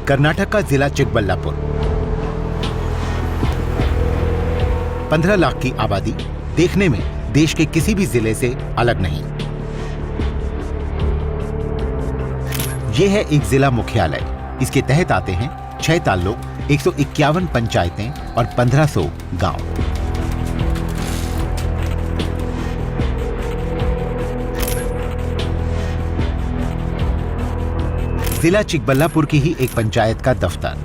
कर्नाटक का जिला चिकबल्लापुर 15 लाख की आबादी, देखने में देश के किसी भी जिले से अलग नहीं। यह है एक जिला मुख्यालय। इसके तहत आते हैं 6 ताल्लुक, 151 पंचायतें और 1500 गांव। जिला चिकबल्लापुर की ही एक पंचायत का दफ्तर।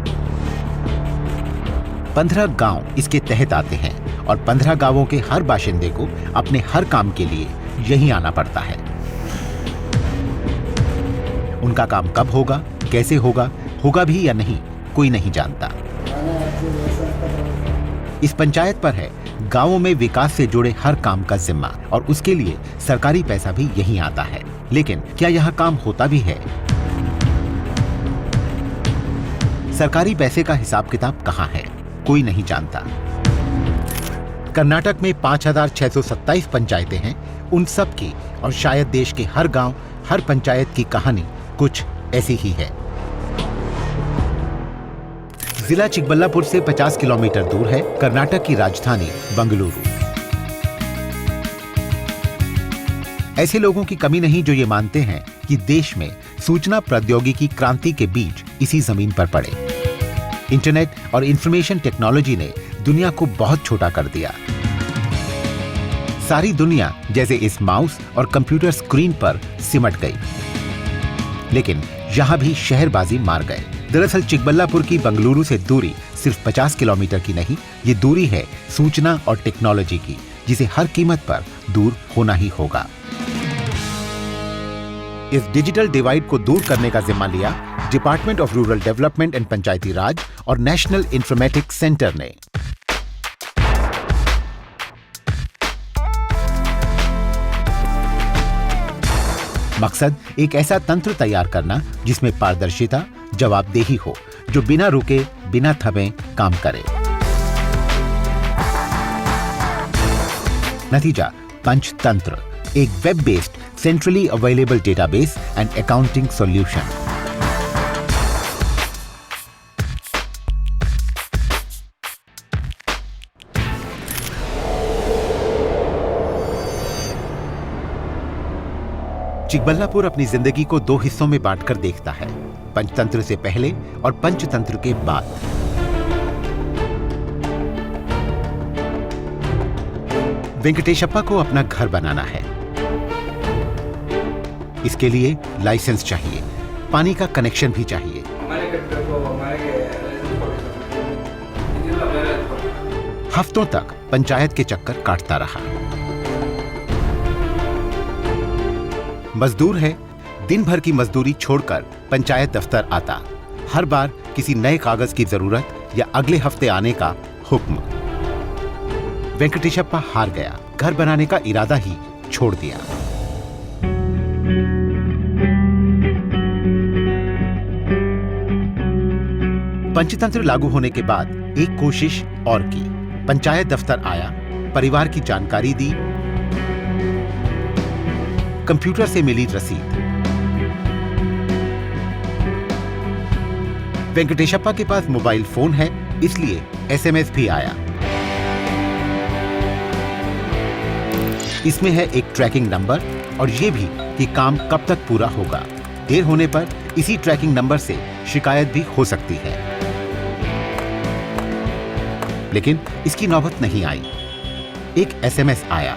15 गांव इसके तहत आते हैं और 15 गांवों के हर बाशिंदे को अपने हर काम के लिए यहीं आना पड़ता है। उनका काम कब होगा, कैसे होगा, होगा भी या नहीं, कोई नहीं जानता। इस पंचायत पर है गांवों में विकास से जुड़े हर काम का जिम्मा और उसके लिए सरकारी पैसा भी यहीं आता है। लेकिन क्या यहां काम होता भी है? सरकारी पैसे का हिसाब किताब कहां है, कोई नहीं जानता। कर्नाटक में 5627 पंचायतें हैं। उन सब की और शायद देश के हर गांव, हर पंचायत की कहानी कुछ ऐसी ही है। जिला चिकबल्लापुर से 50 किलोमीटर दूर है कर्नाटक की राजधानी बंगलुरु। ऐसे लोगों की कमी नहीं जो ये मानते हैं कि देश में सूचना प्रौद्योगिकी क्रांति के बीज इसी जमीन पर पड़े। इंटरनेट और इंफॉर्मेशन टेक्नोलॉजी ने दुनिया को बहुत छोटा कर दिया। सारी दुनिया जैसे इस माउस और कंप्यूटर स्क्रीन पर सिमट गई। लेकिन यहां भी शहरबाजी मार गए। दरअसल चिकबल्लापुर की बंगलुरु से दूरी सिर्फ 50 किलोमीटर की नहीं, ये दूरी है सूचना और टेक्नोलॉजी की, जिसे हर कीमत पर दूर होना ही होगा। इस डिजिटल डिवाइड को दूर करने का जिम्मा लिया department of rural development and Panchayati Raj और नेशनल इंफॉर्मेटिक्स सेंटर ने। मकसद एक ऐसा तंत्र तैयार करना जिसमें पारदर्शिता, जवाबदेही हो, जो बिना रुके, बिना थमे काम करे। नतीजा पंचतंत्र, एक web based centrally available database and accounting solution. Chikkaballapur अपनी जिंदगी को 2 हिस्सों में बांटकर देखता है, पंचतंत्र से पहले और पंचतंत्र के बाद। वेंकटेशप्पा को अपना घर बनाना है। इसके लिए लाइसेंस चाहिए, पानी का कनेक्शन भी चाहिए। हफ्तों तक पंचायत के चक्कर काटता रहा। मजदूर है, दिन भर की मजदूरी छोड़कर पंचायत दफ्तर आता। हर बार किसी नए कागज की जरूरत या अगले हफ्ते आने का हुक्म। वेंकटेशप्पा हार गया, घर बनाने का इरादा ही छोड़ दिया। पंचतंत्र लागू होने के बाद एक कोशिश और की। पंचायत दफ्तर आया, परिवार की जानकारी दी, कंप्यूटर से मिली रसीद। वेंकटेशप्पा के पास मोबाइल फोन है, इसलिए एसएमएस भी आया। इसमें है एक ट्रैकिंग नंबर और यह भी कि काम कब तक पूरा होगा। देर होने पर इसी ट्रैकिंग नंबर से शिकायत भी हो सकती है। लेकिन इसकी नौबत नहीं आई। एक एसएमएस आया।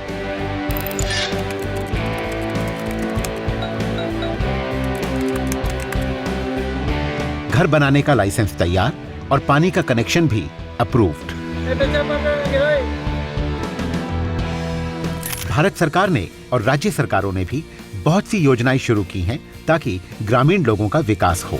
घर बनाने का लाइसेंस तैयार और पानी का कनेक्शन भी अप्रूव्ड। भारत सरकार ने और राज्य सरकारों ने भी बहुत सी योजनाएं शुरू की हैं ताकि ग्रामीण लोगों का विकास हो।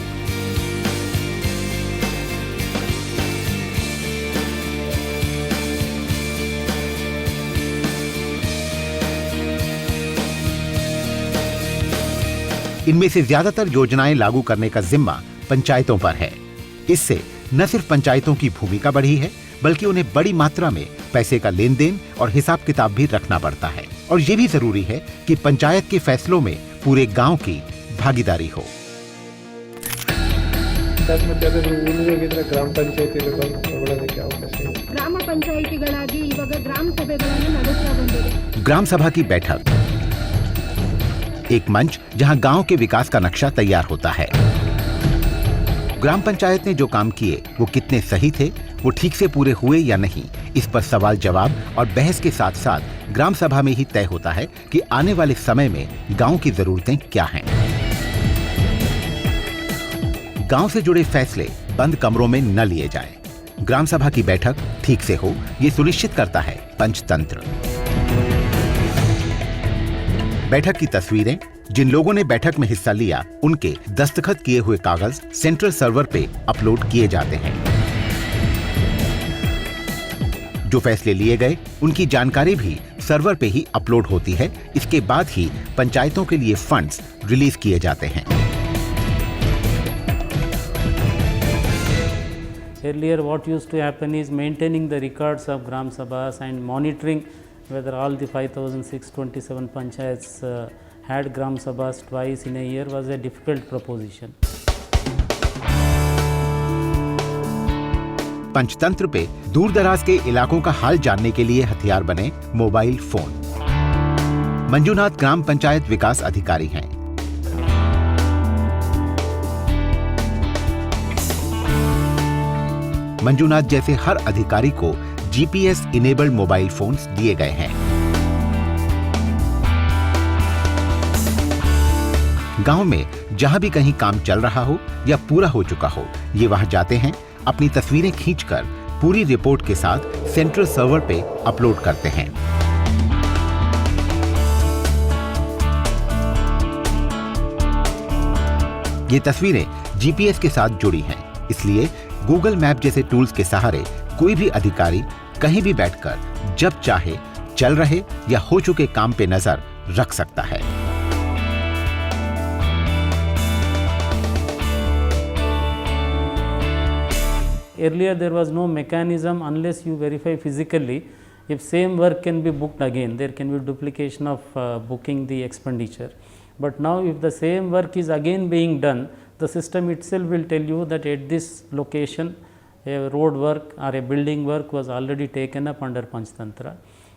इनमें से ज्यादातर योजनाएं लागू करने का जिम्मा पंचायतों पर है। इससे न सिर्फ पंचायतों की भूमिका बढ़ी है, बल्कि उन्हें बड़ी मात्रा में पैसे का लेन देन और हिसाब किताब भी रखना पड़ता है। और ये भी जरूरी है कि पंचायत के फैसलों में पूरे गांव की भागीदारी हो। ಅಕಸ್ಮಾತ್ ಯಾವ್ದಾದ್ರು ಉಳಿದೋಗಿದ್ರೆ ಗ್ರಾಮ ಪಂಚಾಯತಿಗೆ ಬಂದು ತಗೊಳ್ಳೋದಕ್ಕೆ ಅವಕಾಶ ಇದೆ. ಗ್ರಾಮ ಪಂಚಾಯಿತಿಗಳಾಗಿ ಇವಾಗ ಗ್ರಾಮ ಸಭೆಗಳನ್ನು ನಡೆಸ್ತಾ ಬಂದಿದೆ. ग्राम सभा की बैठक एक मंच जहां गांव के विकास का नक्शा तैयार होता है। ग्राम पंचायत ने जो काम किए वो कितने सही थे, वो ठीक से पूरे हुए या नहीं, इस पर सवाल जवाब और बहस के साथ साथ ग्राम सभा में ही तय होता है कि आने वाले समय में गांव की जरूरतें क्या हैं। गांव से जुड़े फैसले बंद कमरों में न लिए जाएं। ग्राम सभा की बैठक ठीक से हो, ये सुनिश्चित करता है पंचतंत्र। बैठक की तस्वीरें, जिन लोगों ने बैठक में हिस्सा लिया उनके दस्तखत किए हुए कागज सेंट्रल सर्वर पे अपलोड किए जाते हैं। जो फैसले लिए गए उनकी जानकारी भी सर्वर पे ही अपलोड होती है। इसके बाद ही पंचायतों के लिए फंड्स रिलीज किए जाते हैं। Earlier what used to happen is maintaining the records of Gram Sabhas and monitoring whether all the 5,627 panchayats had Gram Sabhas twice in a year was a difficult proposition. Panchatantra पे दूर दराज के इलाकों का हाल जानने के लिए हथियार बने मोबाइल फोन। मंजूनाथ ग्राम पंचायत विकास अधिकारी हैं। मंजूनाथ जैसे हर अधिकारी को जीपीएस इनेबल्ड मोबाइल फोन्स दिए गए हैं। गांव में जहां भी कहीं काम चल रहा हो या पूरा हो चुका हो, ये वहां जाते हैं, अपनी तस्वीरें खींचकर पूरी रिपोर्ट के साथ सेंट्रल सर्वर पे अपलोड करते हैं। ये तस्वीरें जीपीएस के साथ जुड़ी हैं, इसलिए गूगल मैप जैसे टूल्स के सहारे कोई भी अधिकारी कहीं भी बैठकर जब चाहे चल रहे या हो चुके काम पे नजर रख सकता है। Earlier there was no mechanism unless you verify physically if same work can be booked again, there can be duplication of booking the expenditure. But now if the same work is again being done, the system itself will tell you that at this location a road work or a building work was already taken up under Panchtantra.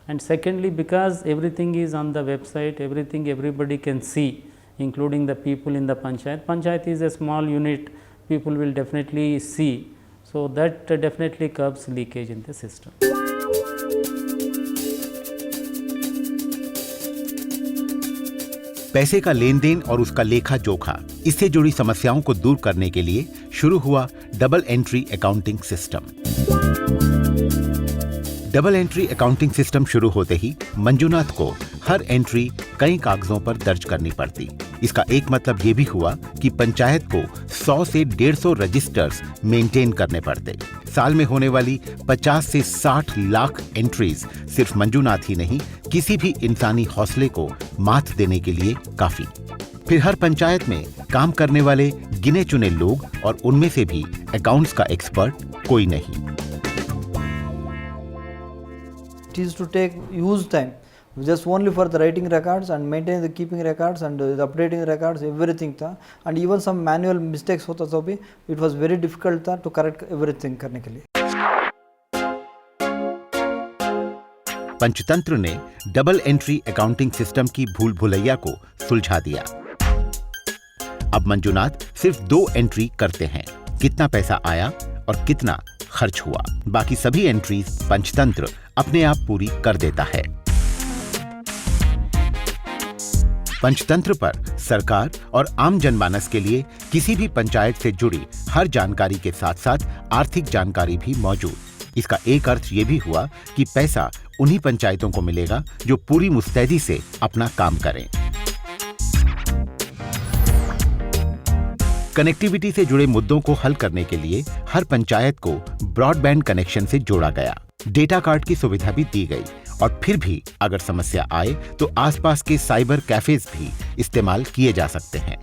And secondly, because everything is on the website, everything everybody can see, including the people in the panchayat. Panchayat is a small unit, people will definitely see, so that definitely curbs leakage in the system. पैसे का लेन then और उसका लेखा जोखा, इससे जुड़ी समस्याओं को दूर करने के लिए शुरू हुआ double entry accounting system. Double entry accounting system शुरू होते ही मंजूनाथ को हर एंट्री कई कागजों पर दर्ज करनी पड़ती। इसका एक मतलब ये भी हुआ कि पंचायत को 100 से 150 रजिस्टर्स मेंटेन करने पड़ते। साल में होने वाली 50 से 60 लाख एंट्रीज सिर्फ मंजूनाथ ही नहीं, किसी भी इंसानी हौसले को मात देने के लिए काफी। फिर हर पंचायत में काम करने वाले गिने चुने लोग और उनमें से भी अकाउंट्स का एक्सपर्ट कोई नहीं। It is to take huge time just only for the writing records and maintaining the keeping records and the updating records, everything था, and even some manual mistakes होता तो भी it was very difficult था to correct everything करने के लिए। पंचतंत्र ने double entry accounting system की भूल भुलैया को सुलझा दिया। अब मंजूनाथ सिर्फ 2 एंट्री करते हैं, कितना पैसा आया और कितना खर्च हुआ। बाकी सभी एंट्रीज पंचतंत्र अपने आप पूरी कर देता है। पंचतंत्र पर सरकार और आम जनमानस के लिए किसी भी पंचायत से जुड़ी हर जानकारी के साथ साथ आर्थिक जानकारी भी मौजूद। इसका एक अर्थ ये भी हुआ कि पैसा उन्हीं पंचायतों को मिलेगा जो पूरी मुस्तैदी से अपना काम करें। कनेक्टिविटी से जुड़े मुद्दों को हल करने के लिए हर पंचायत को ब्रॉडबैंड कनेक्शन से जोड़ा गया। डेटा कार्ड की सुविधा भी दी गई और फिर भी अगर समस्या आए तो आसपास के साइबर कैफेज भी इस्तेमाल किए जा सकते हैं।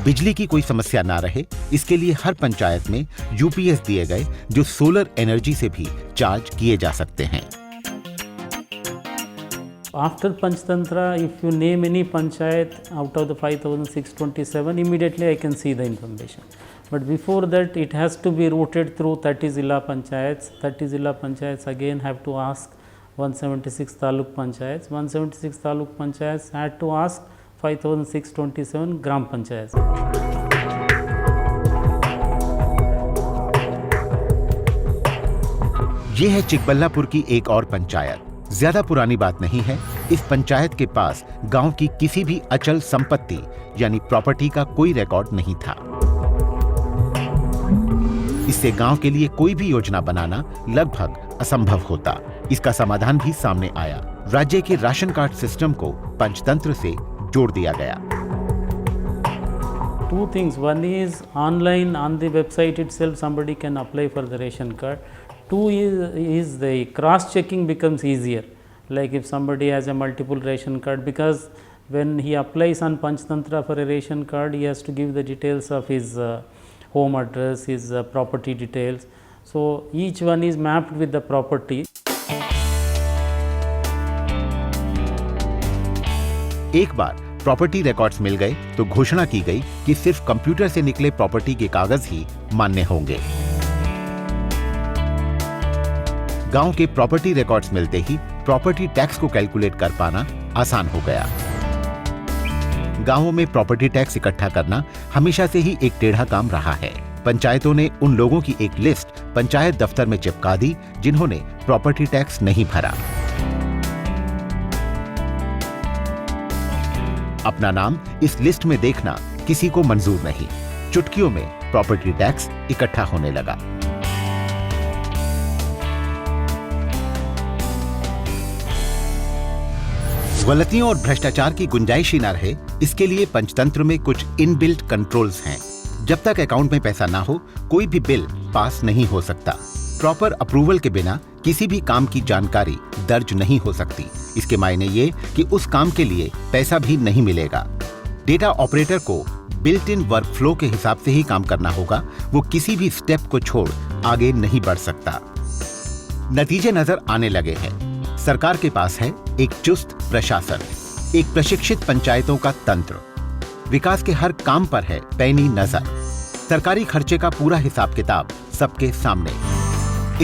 बिजली की कोई समस्या ना रहे, इसके लिए हर पंचायत में यूपीएस दिए गए जो सोलर एनर्जी से भी चार्ज किए जा सकते हैं। After Panchtantra, if you name any panchayat out of the 5,627, immediately I can see the information. But before that, it has to be routed through 30 Zilla Panchayats. 30 Zilla Panchayats again have to ask 176 Taluk Panchayats. 176 Taluk Panchayats had to ask 5627 Gram Panchayats. ये है चिकबल्लापुर की एक और पंचायत। ज्यादा पुरानी बात नहीं है, इस पंचायत के पास गांव की किसी भी अचल संपत्ति यानी प्रॉपर्टी का कोई रिकॉर्ड नहीं था। इससे गांव के लिए कोई भी योजना बनाना लगभग असंभव होता। इसका समाधान भी सामने आया। राज्य के राशन कार्ड सिस्टम को पंचतंत्र से जोड़ दिया गया। Two things. One is online on the website itself somebody can apply for the ration card. Two is the cross checking becomes easier. Like if somebody has a multiple ration card, because when he applies on Panchtantra for a ration card, he has to give the details of his home address, his property details. So each one is mapped with the property. एक बार property records मिल गए तो घोषणा की गई कि सिर्फ computer से निकले प्रॉपर्टी के कागज ही मान्य होंगे। गांव के प्रॉपर्टी रिकॉर्ड्स मिलते ही प्रॉपर्टी टैक्स को कैलकुलेट कर पाना आसान हो गया। गांवों में प्रॉपर्टी टैक्स इकट्ठा करना हमेशा से ही एक टेढ़ा काम रहा है। पंचायतों ने उन लोगों की एक लिस्ट पंचायत दफ्तर में चिपका दी जिन्होंने प्रॉपर्टी टैक्स नहीं भरा। अपना नाम इस लिस्ट में देखना किसी को मंजूर नहीं। चुटकियों में प्रॉपर्टी टैक्स इकट्ठा होने लगा। गलतियों और भ्रष्टाचार की गुंजाइश ही न रहे, इसके लिए पंचतंत्र में कुछ इनबिल्ट कंट्रोल्स हैं। जब तक अकाउंट में पैसा ना हो, कोई भी बिल पास नहीं हो सकता। प्रॉपर अप्रूवल के बिना किसी भी काम की जानकारी दर्ज नहीं हो सकती। इसके मायने ये कि उस काम के लिए पैसा भी नहीं मिलेगा। डेटा ऑपरेटर को बिल्ट इन वर्कफ्लो के हिसाब से ही काम करना होगा। वो किसी भी स्टेप को छोड़ आगे नहीं बढ़ सकता। नतीजे नजर आने लगे हैं। सरकार के पास है एक चुस्त प्रशासन, एक प्रशिक्षित पंचायतों का तंत्र, विकास के हर काम पर है पैनी नजर, सरकारी खर्चे का पूरा हिसाब किताब सबके सामने।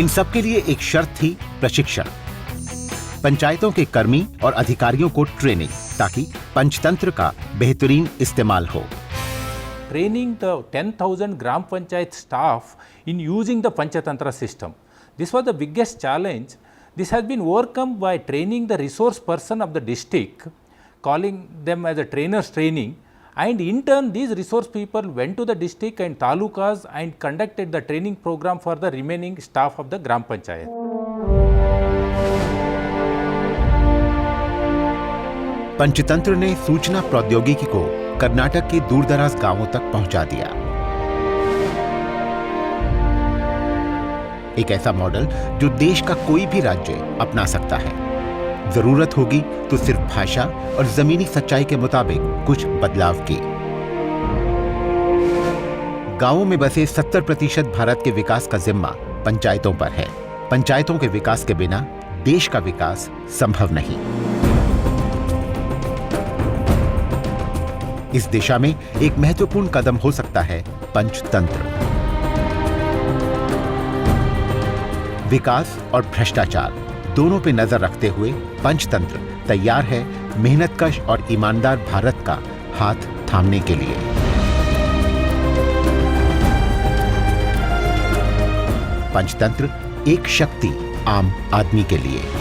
इन सब के लिए एक शर्त थी प्रशिक्षण। पंचायतों के कर्मी और अधिकारियों को ट्रेनिंग, ताकि पंचतंत्र का बेहतरीन इस्तेमाल हो। Training the 10,000 Gram Panchayat staff in using the Panchatantra system. This was the biggest challenge. This has been overcome by training the resource person of the district, calling them as a trainers training, and in turn these resource people went to the district and talukas and conducted the training program for the remaining staff of the Gram Panchayat. Panchatantra ने सूचना प्रौद्योगिकी को कर्नाटक के दूरदराज गांवों तक पहुंचा दिया। एक ऐसा मॉडल जो देश का कोई भी राज्य अपना सकता है। जरूरत होगी तो सिर्फ भाषा और जमीनी सच्चाई के मुताबिक कुछ बदलाव की। गांवों में बसे 70% भारत के विकास का जिम्मा पंचायतों पर है। पंचायतों के विकास के बिना देश का विकास संभव नहीं। इस दिशा में एक महत्वपूर्ण कदम हो सकता है पंचतंत्र। विकास और भ्रष्टाचार दोनों पे नजर रखते हुए पंचतंत्र तैयार है मेहनतकश और ईमानदार भारत का हाथ थामने के लिए। पंचतंत्र एक शक्ति आम आदमी के लिए।